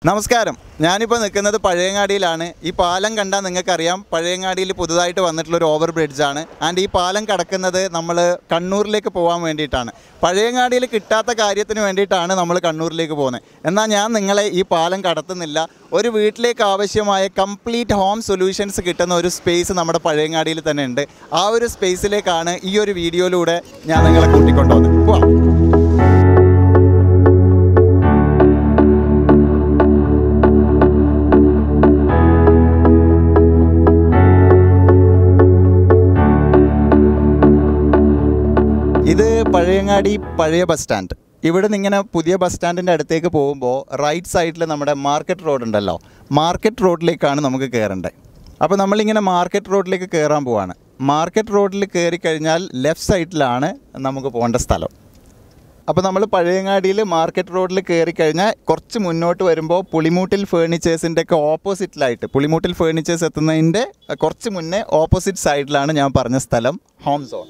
നമസ്കാരം. ഞാനിപ്പോൾ നിൽക്കുന്നത് പഴയങ്ങാടിയിലാണ്. ഈ പാലം കണ്ടാൽ നിങ്ങൾക്കറിയാം പഴയങ്ങാടിയിൽ പുതുതായിട്ട് വന്നിട്ടുള്ളൊരു ഓവർ ബ്രിഡ്ജാണ്. ആൻഡ് ഈ പാലം കടക്കുന്നത് നമ്മൾ കണ്ണൂരിലേക്ക് പോകാൻ വേണ്ടിയിട്ടാണ്. പഴയങ്ങാടിയിൽ കിട്ടാത്ത കാര്യത്തിന് വേണ്ടിയിട്ടാണ് നമ്മൾ കണ്ണൂരിലേക്ക് പോകുന്നത്. എന്നാൽ ഞാൻ നിങ്ങളെ ഈ പാലം കടത്തുന്നില്ല. ഒരു വീട്ടിലേക്ക് ആവശ്യമായ കംപ്ലീറ്റ് ഹോം സൊല്യൂഷൻസ് കിട്ടുന്ന ഒരു സ്പേസ് നമ്മുടെ പഴയങ്ങാടിയിൽ തന്നെ ഉണ്ട്. ആ ഒരു സ്പേസിലേക്കാണ് ഈ ഒരു വീഡിയോയിലൂടെ ഞാൻ നിങ്ങളെ കൂട്ടിക്കൊണ്ടുവന്നത്. പോവാം. ഇത് പഴയങ്ങാടി പഴയ ബസ് സ്റ്റാൻഡ്. ഇവിടെ നിന്ന് ഇങ്ങനെ പുതിയ ബസ് സ്റ്റാൻഡിൻ്റെ അടുത്തേക്ക് പോകുമ്പോൾ റൈറ്റ് സൈഡിൽ നമ്മുടെ മാർക്കറ്റ് റോഡ് ഉണ്ടല്ലോ, മാർക്കറ്റ് റോഡിലേക്കാണ് നമുക്ക് കയറേണ്ടത്. അപ്പോൾ നമ്മളിങ്ങനെ മാർക്കറ്റ് റോഡിലേക്ക് കയറാൻ പോവാണ്. മാർക്കറ്റ് റോഡിൽ കയറി കഴിഞ്ഞാൽ ലെഫ്റ്റ് സൈഡിലാണ് നമുക്ക് പോകേണ്ട സ്ഥലം. അപ്പോൾ നമ്മൾ പഴയങ്ങാടിയിൽ മാർക്കറ്റ് റോഡിൽ കയറി കഴിഞ്ഞാൽ കുറച്ച് മുന്നോട്ട് വരുമ്പോൾ പുളിമൂട്ടിൽ ഫേർണിച്ചേഴ്സിൻ്റെ ഒക്കെ ഓപ്പോസിറ്റിലായിട്ട്, പുളിമൂട്ടിൽ ഫേർണിച്ചേഴ്സ് എത്തുന്നതിൻ്റെ കുറച്ച് മുന്നേ ഓപ്പോസിറ്റ് സൈഡിലാണ് ഞാൻ പറഞ്ഞ സ്ഥലം, ഹോം സോൺ.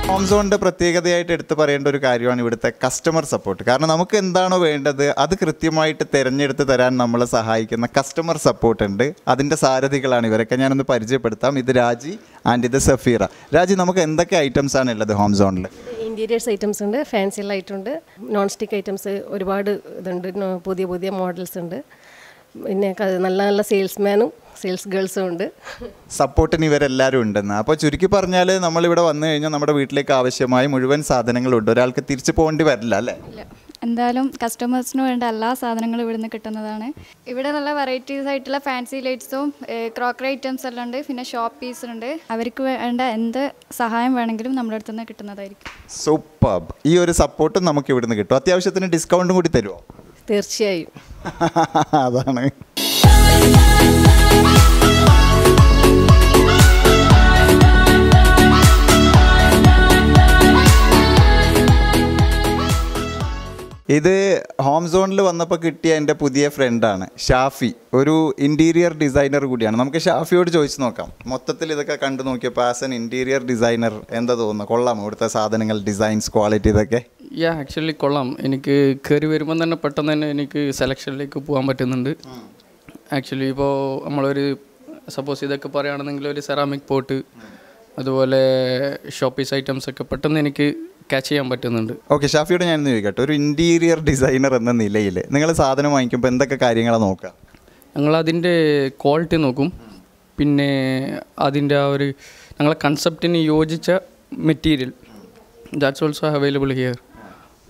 ഹോം സോണിൻ്റെ പ്രത്യേകതയായിട്ട് എടുത്ത് പറയേണ്ട ഒരു കാര്യമാണ് ഇവിടുത്തെ കസ്റ്റമർ സപ്പോർട്ട്. കാരണം നമുക്ക് എന്താണോ വേണ്ടത് അത് കൃത്യമായിട്ട് തിരഞ്ഞെടുത്ത് തരാൻ നമ്മളെ സഹായിക്കുന്ന കസ്റ്റമർ സപ്പോർട്ട് ഉണ്ട്. അതിൻ്റെ സാരഥികളാണ് ഇവരൊക്കെ. ഞാനൊന്ന് പരിചയപ്പെടുത്താം. ഇത് രാജി ആൻഡ് ഇത് സഫീറ. രാജി, നമുക്ക് എന്തൊക്കെ ഐറ്റംസ് ആണ് ഉള്ളത് ഹോം സോണിൽ? ഇൻറ്റീരിയേഴ്സ് ഐറ്റംസ് ഉണ്ട്, ഫാൻസി ലൈറ്റ് ഉണ്ട്, നോൺ സ്റ്റിക്ക് ഐറ്റംസ് ഒരുപാട് ഇതുണ്ട്, പുതിയ പുതിയ മോഡൽസ് ഉണ്ട്. പിന്നെ നല്ല നല്ല സെയിൽസ്മാനും സെയിൽസ് ഗേൾസും ഉണ്ട്. സപ്പോർട്ടിന് ഇവരെല്ലാവരും ഉണ്ടെന്ന്. അപ്പോൾ ചുരുക്കി പറഞ്ഞാൽ നമ്മളിവിടെ വന്നു കഴിഞ്ഞാൽ നമ്മുടെ വീട്ടിലേക്ക് ആവശ്യമായ മുഴുവൻ സാധനങ്ങളുണ്ട്. ഒരാൾക്ക് തിരിച്ചു പോകേണ്ടി വരില്ല അല്ലേ? എന്തായാലും കസ്റ്റമേഴ്സിന് വേണ്ട എല്ലാ സാധനങ്ങളും ഇവിടുന്ന് കിട്ടുന്നതാണ്. ഇവിടെ നല്ല വെറൈറ്റീസ് ആയിട്ടുള്ള ഫാൻസി ലൈറ്റ്സും ക്രോക്കറി ഐറ്റംസ് എല്ലാം ഉണ്ട്. പിന്നെ ഷോപ്പ് പീസ് ഉണ്ട്. അവർക്ക് വേണ്ട എന്ത് സഹായം വേണമെങ്കിലും നമ്മുടെ അടുത്ത് നിന്ന് കിട്ടുന്നതായിരിക്കും. സൂപ്പർ. ഈ ഒരു സപ്പോർട്ടും നമുക്ക് ഇവിടുന്ന് കിട്ടും. അത്യാവശ്യത്തിന് ഡിസ്കൗണ്ടും കൂടി തരുമോ? തീർച്ചയായും. അതാണ്. ഇത് ഹോം സോണിൽ വന്നപ്പോൾ കിട്ടിയ എൻ്റെ പുതിയ ഫ്രണ്ടാണ് ഷാഫി. ഒരു ഇൻറ്റീരിയർ ഡിസൈനർ കൂടിയാണ്. നമുക്ക് ഷാഫിയോട് ചോദിച്ചു നോക്കാം. മൊത്തത്തിൽ ഇതൊക്കെ കണ്ടു നോക്കിയപ്പോൾ ആസ് എൻ ഇൻറ്റീരിയർ ഡിസൈനർ എന്താ തോന്നുന്നു? കൊള്ളാം ഇവിടുത്തെ സാധനങ്ങൾ, ഡിസൈൻസ്, ക്വാളിറ്റി ഇതൊക്കെ? ആക്ച്വലി കൊള്ളാം. എനിക്ക് കയറി വരുമ്പം തന്നെ പെട്ടെന്ന് തന്നെ എനിക്ക് സെലക്ഷനിലേക്ക് പോകാൻ പറ്റുന്നുണ്ട്. ആക്ച്വലി ഇപ്പോൾ നമ്മളൊരു സപ്പോസ് ഇതൊക്കെ പറയുകയാണെന്നെങ്കിൽ ഒരു സെറാമിക് പോട്ട്, അതുപോലെ ഷോപ്പീസ് ഐറ്റംസ് ഒക്കെ പെട്ടെന്ന് എനിക്ക് ക്യാച്ച് ചെയ്യാൻ പറ്റുന്നുണ്ട്. ഓക്കെ, ഷാഫിയോട് ഞാൻ ചോദിക്കട്ടെ, ഒരു ഇൻറ്റീരിയർ ഡിസൈനർ എന്ന നിലയിൽ നിങ്ങൾ സാധനം വാങ്ങിക്കുമ്പോൾ എന്തൊക്കെ കാര്യങ്ങളാണ് നോക്കുക? ഞങ്ങളതിൻ്റെ ക്വാളിറ്റി നോക്കും. പിന്നെ അതിൻ്റെ ആ ഒരു ഞങ്ങളെ കൺസെപ്റ്റിന് യോജിച്ച material, that's also available here.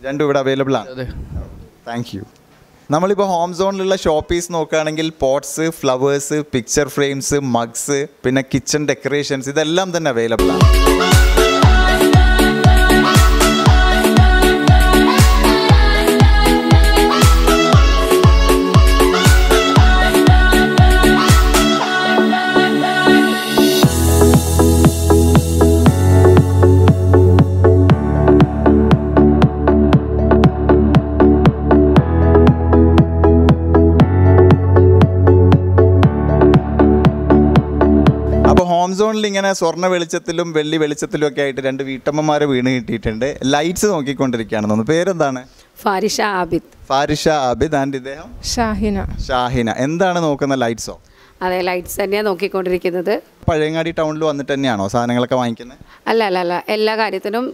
രണ്ടും ഇവിടെ അവൈലബിൾ ആണ്. അതെ, താങ്ക് യു. നമ്മളിപ്പോൾ ഹോം സോണിലുള്ള ഷോപ്പീസ് നോക്കുകയാണെങ്കിൽ pots, flowers, picture frames, mugs, പിന്നെ കിച്ചൺ ഡെക്കറേഷൻസ്, ഇതെല്ലാം തന്നെ അവൈലബിൾ ആണ്. ഹോം സോണിൽ ഇങ്ങനെ സ്വർണ്ണ വെളിച്ചത്തിലും വെള്ളി വെളിച്ചത്തിലും ഒക്കെ ആയിട്ട് രണ്ട് വീട്ടമ്മമാരെ വീണ് കിട്ടിയിട്ടുണ്ട്. ലൈറ്റ്സ് നോക്കിക്കൊണ്ടിരിക്കുകയാണെന്ന് തോന്നുന്നു. പേരെന്താണ്? ഫാരിഷ ആബിദ്. ഫാരിഷ ആബിദ്. ആൻഡ് ഇദ്ദേഹം? ഷാഹിന. ഷാഹിന. എന്താണ് നോക്കുന്ന? ലൈറ്റ്സോ? അതെ, ലൈറ്റ്സ് തന്നെയാണ് നോക്കിക്കൊണ്ടിരിക്കുന്നത്. പഴയങ്ങാടി ടൗണിൽ വന്നിട്ട് തന്നെയാണോ സാധനങ്ങളൊക്കെ വാങ്ങിക്കുന്നത്? അല്ല, എല്ലാ കാര്യത്തിനും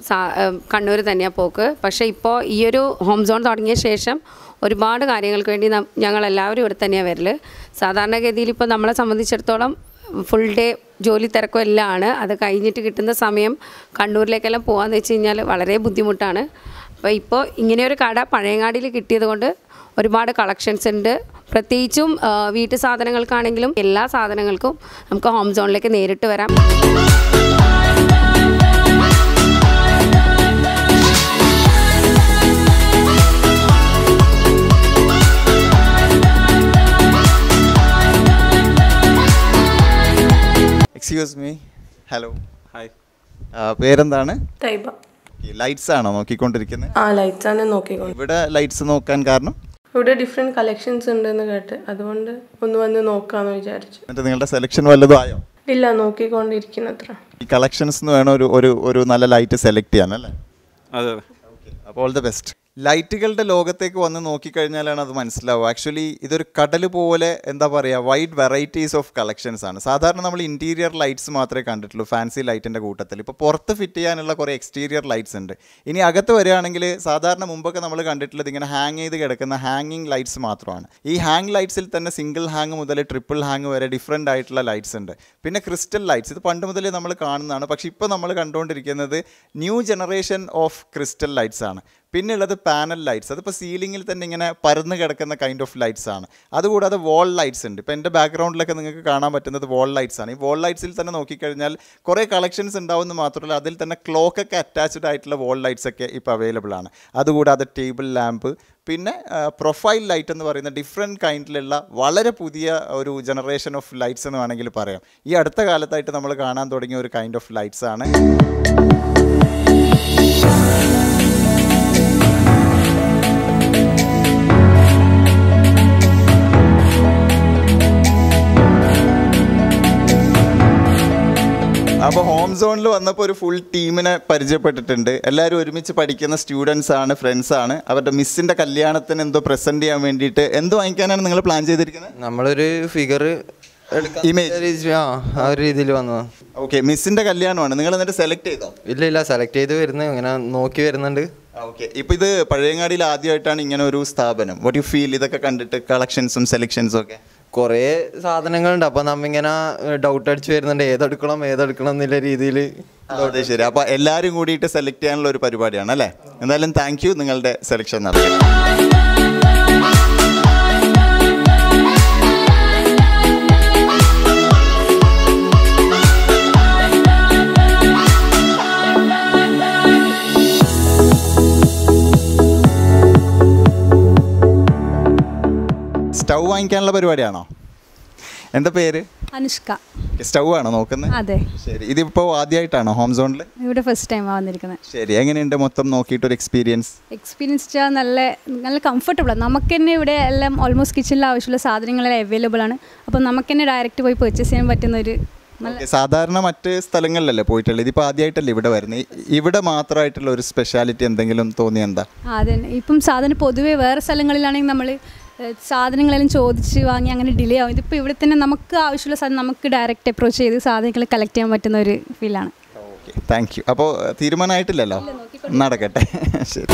കണ്ണൂർ തന്നെയാണ് പോക്ക്. പക്ഷേ ഇപ്പോൾ ഈ ഒരു ഹോം സോൺ തുടങ്ങിയ ശേഷം ഒരുപാട് കാര്യങ്ങൾക്ക് വേണ്ടി ഞങ്ങളെല്ലാവരും ഇവിടെ തന്നെയാണ് വരൽ. സാധാരണഗതിയിൽ ഇപ്പോൾ നമ്മളെ സംബന്ധിച്ചിടത്തോളം ഫുൾ ഡേ ജോലി തിരക്കും എല്ലാം ആണ്. അത് കഴിഞ്ഞിട്ട് കിട്ടുന്ന സമയം കണ്ണൂരിലേക്കെല്ലാം പോകാമെന്ന് വെച്ച് കഴിഞ്ഞാൽ വളരെ ബുദ്ധിമുട്ടാണ്. അപ്പോൾ ഇപ്പോൾ ഇങ്ങനെയൊരു കട പഴയങ്ങാടിയിൽ കിട്ടിയത് കൊണ്ട് ഒരുപാട് കളക്ഷൻസ് ഉണ്ട്. പ്രത്യേകിച്ചും വീട്ടു സാധനങ്ങൾക്കാണെങ്കിലും എല്ലാ സാധനങ്ങൾക്കും നമുക്ക് ഹോം സോണിലേക്ക് നേരിട്ട് വരാം. Excuse me. Hello. Hi. പേരെന്താണ്? തൈബ. ലൈറ്റ്സ് ആണോ നോക്കിക്കൊണ്ടിരിക്കുന്നത്? ആ, ലൈറ്റ്സ് ആണ് നോക്കിക്കൊണ്ട്. ഇവിടെ ലൈറ്റ്സ് നോക്കാൻ കാരണം? ഇവിടെ ഡിഫറെൻറ്റ് കളക്ഷൻസ് ഉണ്ടെന്ന് കേട്ട്, അതുകൊണ്ട് ഒന്ന് വന്ന് നോക്കാമെന്ന് വിചാരിച്ചു. എന്നിട്ട് നിങ്ങളുടെ സെലക്ഷൻ വല്ലതും ആയോ? ഇല്ല, നോക്കിക്കൊണ്ടിരിക്കുന്നത്ര. ഈ കളക്ഷൻസ് വേണം ഒരു നല്ല ലൈറ്റ് സെലക്ട് ചെയ്യാനല്ലേ? അതെ. അപ്പോൾ ഓൾ ദ ബെസ്റ്റ്. ലൈറ്റുകളുടെ ലോകത്തേക്ക് വന്ന് നോക്കിക്കഴിഞ്ഞാലാണ് അത് മനസ്സിലാവുക. ആക്ച്വലി ഇതൊരു കടൽ പോലെ എന്താ പറയുക, വൈഡ് വെറൈറ്റീസ് ഓഫ് കളക്ഷൻസ് ആണ്. സാധാരണ നമ്മൾ ഇൻറ്റീരിയർ ലൈറ്റ്സ് മാത്രമേ കണ്ടിട്ടുള്ളൂ ഫാൻസി ലൈറ്റിൻ്റെ കൂട്ടത്തിൽ. ഇപ്പോൾ പുറത്ത് ഫിറ്റ് ചെയ്യാനുള്ള കുറേ എക്സ്റ്റീരിയർ ലൈറ്റ്സ് ഉണ്ട്. ഇനി അകത്ത് വരികയാണെങ്കിൽ സാധാരണ മുമ്പൊക്കെ നമ്മൾ കണ്ടിട്ടുള്ളത് ഇങ്ങനെ ഹാങ് ചെയ്ത് കിടക്കുന്ന ഹാങ്ങിങ് ലൈറ്റ്സ് മാത്രമാണ്. ഈ ഹാങ് ലൈറ്റ്സിൽ തന്നെ സിംഗിൾ ഹാങ് മുതൽ ട്രിപ്പിൾ ഹാങ് വരെ ഡിഫറെൻ്റ് ആയിട്ടുള്ള ലൈറ്റ്സ് ഉണ്ട്. പിന്നെ ക്രിസ്റ്റൽ ലൈറ്റ്സ്, ഇത് പണ്ട് മുതലേ നമ്മൾ കാണുന്നതാണ്. പക്ഷേ ഇപ്പോൾ നമ്മൾ കണ്ടുകൊണ്ടിരിക്കുന്നത് new generation of crystal lights ആണ്. പിന്നെ ഉള്ളത് പാനൽ ലൈറ്റ്സ്, അതിപ്പോൾ സീലിങ്ങിൽ തന്നെ ഇങ്ങനെ പരന്ന് കിടക്കുന്ന കൈൻഡ് ഓഫ് ലൈറ്റ്സ് ആണ്. അതുകൂടാതെ വാൾ ലൈറ്റ്സ് ഉണ്ട്. ഇപ്പോൾ എൻ്റെ ബാക്ക്ഗ്രൗണ്ടിലൊക്കെ നിങ്ങൾക്ക് കാണാൻ പറ്റുന്നത് വാൾ ലൈറ്റ്സ് ആണ്. ഈ വാൾ ലൈറ്റ്സിൽ തന്നെ നോക്കിക്കഴിഞ്ഞാൽ കുറേ കളക്ഷൻസ് ഉണ്ടാവുമെന്ന് മാത്രമല്ല, അതിൽ തന്നെ ക്ലോക്കൊക്കെ അറ്റാച്ച്ഡ് ആയിട്ടുള്ള വാൾ ലൈറ്റ്സ് ഒക്കെ ഇപ്പോൾ അവൈലബിൾ ആണ്. അതുകൂടാതെ ടേബിൾ ലാമ്പ്, പിന്നെ പ്രൊഫൈൽ ലൈറ്റ് എന്ന് പറയുന്ന ഡിഫറെൻറ്റ് കൈൻഡിലുള്ള വളരെ പുതിയ ഒരു ജനറേഷൻ ഓഫ് ലൈറ്റ്സ് എന്ന് വേണമെങ്കിൽ പറയാം. ഈ അടുത്ത കാലത്തായിട്ട് നമ്മൾ കാണാൻ തുടങ്ങിയ ഒരു കൈൻഡ് ഓഫ് ലൈറ്റ്സ് ആണ്. അപ്പോൾ ഹോം സോണിൽ വന്നപ്പോൾ ഒരു ഫുൾ ടീമിനെ പരിചയപ്പെട്ടിട്ടുണ്ട്. എല്ലാവരും ഒരുമിച്ച് പഠിക്കുന്ന സ്റ്റുഡൻസ് ആണ്, ഫ്രണ്ട്സ് ആണ്. അവരുടെ മിസ്സിൻ്റെ കല്യാണത്തിന് എന്തോ പ്രസൻറ്റ് ചെയ്യാൻ വേണ്ടിയിട്ട് എന്തോ വാങ്ങിക്കാനാണ് നിങ്ങൾ പ്ലാൻ ചെയ്തിരിക്കുന്നത്? നമ്മളൊരു ഫിഗർ ഇമേജ് ആ ഒരു രീതിയിൽ വന്നതാണ്. ഓക്കെ, മിസ്സിൻ്റെ കല്യാണമാണ്. നിങ്ങൾ എന്നിട്ട് സെലക്ട് ചെയ്തോ? ഇല്ല, സെലക്ട് ചെയ്ത് വരുന്നത് ഇങ്ങനെ നോക്കി വരുന്നുണ്ട്. ഓക്കെ, ഇപ്പോൾ ഇത് പഴയങ്ങാടിയിൽ ആദ്യമായിട്ടാണ് ഇങ്ങനെ ഒരു സ്ഥാപനം. വാട്ട് യു ഫീൽ ഇതൊക്കെ കണ്ടിട്ട്, കളക്ഷൻസും സെലക്ഷൻസും ഒക്കെ? കുറേ സാധനങ്ങളുണ്ട്, അപ്പോൾ നമ്മിങ്ങനെ ഡൗട്ട് അടിച്ച് വരുന്നുണ്ട് ഏതെടുക്കണം എന്നുള്ള രീതിയിൽ. അതെ, ശരി. അപ്പോൾ എല്ലാവരും കൂടിയിട്ട് സെലക്ട് ചെയ്യാനുള്ള ഒരു പരിപാടിയാണ് അല്ലേ? എന്തായാലും താങ്ക് യു, നിങ്ങളുടെ സെലക്ഷൻ നടത്തി. സ്റ്റൗ വാങ്ങിക്കാനുള്ള പരിപാടിയാണോ? എന്താ പേര്? അനുഷ്ക. സ്റ്റൗ ആണോ നോക്കുന്നത്? അതെ. ശരി, ഇതിപ്പോൾ ആദ്യമായിട്ടാണോ ഹോം സോണിൽ? ഇവിടെ ഫസ്റ്റ് ടൈം വന്നിരിക്കുന്നത്. ശരി, എങ്ങനെയുണ്ട് മൊത്തം നോക്കിയിട്ടൊരു എക്സ്പീരിയൻസ്? വെച്ചാൽ നല്ല കംഫർട്ടബിളാണ്. നമുക്ക് തന്നെ ഇവിടെ എല്ലാം ഓൾമോസ്റ്റ് കിച്ചണിൽ ആവശ്യമുള്ള സാധനങ്ങളെല്ലാം അവൈലബിൾ ആണ്. അപ്പോൾ നമുക്ക് തന്നെ ഡയറക്റ്റ് പോയി പർച്ചേസ് ചെയ്യാൻ പറ്റുന്ന ഒരു സാധാരണ മറ്റ് സ്ഥലങ്ങളിലല്ലേ പോയിട്ടുള്ളത്, ഇതിപ്പോൾ ആദ്യമായിട്ടല്ലേ ഇവിടെ വരുന്നത്? ഇവിടെ മാത്രമായിട്ടുള്ള ഒരു സ്പെഷ്യാലിറ്റി എന്തെങ്കിലും തോന്നിയെന്താ? അതെ, ഇപ്പം സാധാരണ പൊതുവേ വേറെ സ്ഥലങ്ങളിലാണെങ്കിൽ നമ്മൾ സാധനങ്ങളെല്ലാം ചോദിച്ച് വാങ്ങി അങ്ങനെ ഡിലേ ആവും. ഇതിപ്പോൾ ഇവിടെ തന്നെ നമുക്ക് ആവശ്യമുള്ള സാധനം നമുക്ക് ഡയറക്റ്റ് അപ്രോച്ച് ചെയ്ത് സാധനങ്ങൾ കളക്ട് ചെയ്യാൻ പറ്റുന്ന ഒരു ഫീലാണ്. Okay, thank you. അപ്പോൾ തീരുമാനമായിട്ടില്ലല്ലോ, നടക്കട്ടെ. ശരി.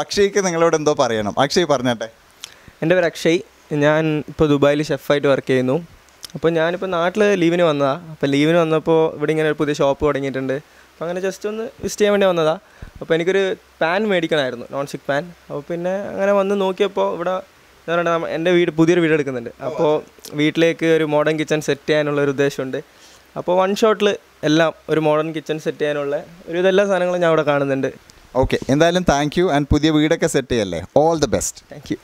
അക്ഷയ്ക്ക് നിങ്ങളോട് എന്തോ പറയണം. അക്ഷയ് പറഞ്ഞട്ടെ. എൻ്റെ പേര് അക്ഷയ്. ഞാൻ ഇപ്പോൾ ദുബായിൽ ഷെഫായിട്ട് വർക്ക് ചെയ്യുന്നു. അപ്പോൾ ഞാനിപ്പോൾ നാട്ടിൽ ലീവിന് വന്നതാണ്. അപ്പോൾ ലീവിന് വന്നപ്പോൾ ഇവിടെ ഇങ്ങനെ ഒരു പുതിയ ഷോപ്പ് തുടങ്ങിയിട്ടുണ്ട്. അപ്പോൾ അങ്ങനെ ജസ്റ്റ് ഒന്ന് വിസിറ്റ് ചെയ്യാൻ വേണ്ടി വന്നതാണ്. അപ്പോൾ എനിക്കൊരു പാൻ മേടിക്കണമായിരുന്നു, നോൺ സ്റ്റിക്ക് പാൻ. അപ്പോൾ പിന്നെ അങ്ങനെ വന്ന് നോക്കിയപ്പോൾ ഇവിടെ എന്താ പറയുക, എൻ്റെ പുതിയൊരു വീട് എടുക്കുന്നുണ്ട്. അപ്പോൾ വീട്ടിലേക്ക് ഒരു മോഡേൺ കിച്ചൺ സെറ്റ് ചെയ്യാനുള്ള ഒരു ഉദ്ദേശമുണ്ട്. അപ്പോൾ വൺ ഷോട്ടിൽ എല്ലാം ഒരു മോഡേൺ കിച്ചൺ സെറ്റ് ചെയ്യാനുള്ള എല്ലാ സാധനങ്ങളും ഞാൻ ഇവിടെ കാണുന്നുണ്ട്. ഓക്കെ, എന്തായാലും താങ്ക് യു. ആൻഡ് പുതിയ വീടൊക്കെ സെറ്റ് ചെയ്യല്ലേ? All the best. Thank you.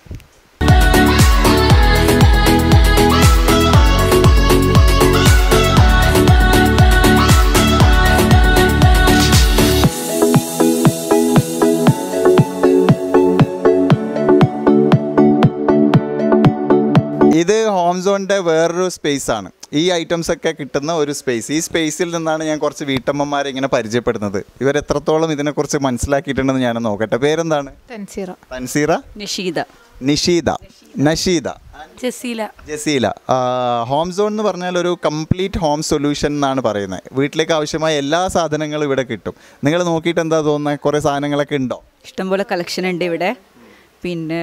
ഇത് ഹോം സോണിൻ്റെ വേറൊരു സ്പേസാണ്. ഈ ഐറ്റംസ് ഒക്കെ കിട്ടുന്ന ഒരു സ്പേസ്. ഈ സ്പേസിൽ നിന്നാണ് ഞാൻ കുറച്ച് വീട്ടമ്മമാരെ ഇങ്ങനെ പരിചയപ്പെടുന്നത്. ഇവരെത്രത്തോളം ഇതിനെക്കുറിച്ച് മനസ്സിലാക്കിയിട്ടുണ്ടെന്ന് ഞാൻ നോക്കട്ടെ. പേരെന്താണ്? തൻസീറ, നിഷീദ, നഷീദ, ജസീല. ഹോം സോൺ എന്ന് പറഞ്ഞാൽ ഒരു കംപ്ലീറ്റ് ഹോം സൊല്യൂഷൻ എന്നാണ് പറയുന്നത്. വീട്ടിലേക്ക് ആവശ്യമായ എല്ലാ സാധനങ്ങളും ഇവിടെ കിട്ടും. നിങ്ങൾ നോക്കിയിട്ട് എന്താ തോന്നുന്നത്? കുറേ സാധനങ്ങളൊക്കെ ഉണ്ടോ? ഇഷ്ടംപോലെ കളക്ഷൻ ഉണ്ട് ഇവിടെ. പിന്നെ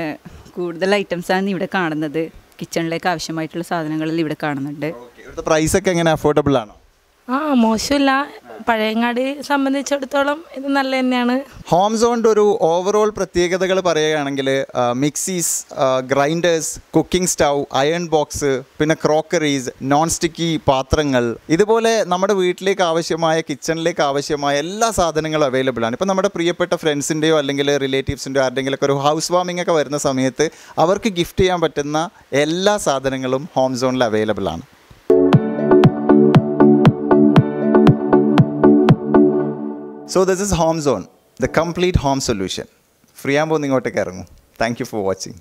കൂടുതൽ ഐറ്റംസാണ് ഇവിടെ കാണുന്നത്. കിച്ചണിലേക്ക് ആവശ്യമായിട്ടുള്ള സാധനങ്ങളിൽ ഇവിടെ കാണുന്നുണ്ട്. ഇവിടുത്തെ പ്രൈസ് ഒക്കെ എങ്ങനെ? അഫോർഡബിൾ ആണോ? മോശമില്ല, പഴയങ്ങാടി സംബന്ധിച്ചിടത്തോളം ഇത് നല്ല തന്നെയാണ്. ഹോം സോണിൻ്റെ ഒരു ഓവറോൾ പ്രത്യേകതകൾ പറയുകയാണെങ്കിൽ mixies, grinders, cooking stove, iron box, പിന്നെ ക്രോക്കറീസ്, നോൺ സ്റ്റിക്കി പാത്രങ്ങൾ, ഇതുപോലെ നമ്മുടെ വീട്ടിലേക്ക് ആവശ്യമായ, കിച്ചണിലേക്ക് ആവശ്യമായ എല്ലാ സാധനങ്ങളും അവൈലബിൾ ആണ്. ഇപ്പം നമ്മുടെ പ്രിയപ്പെട്ട ഫ്രണ്ട്സിൻ്റെയോ അല്ലെങ്കിൽ റിലേറ്റീവ്സിൻ്റെയോ ആരുടെയെങ്കിലൊക്കെ ഒരു ഹൗസ് വാമിംഗ് ഒക്കെ വരുന്ന സമയത്ത് അവർക്ക് ഗിഫ്റ്റ് ചെയ്യാൻ പറ്റുന്ന എല്ലാ സാധനങ്ങളും ഹോം സോണിൽ അവൈലബിൾ ആണ്. So this is Home Zone, the complete home solution. Free ആകുമ്പോൾ ഇങ്ങോട്ടേക്ക് ഇറങ്ങും. Thank you for watching.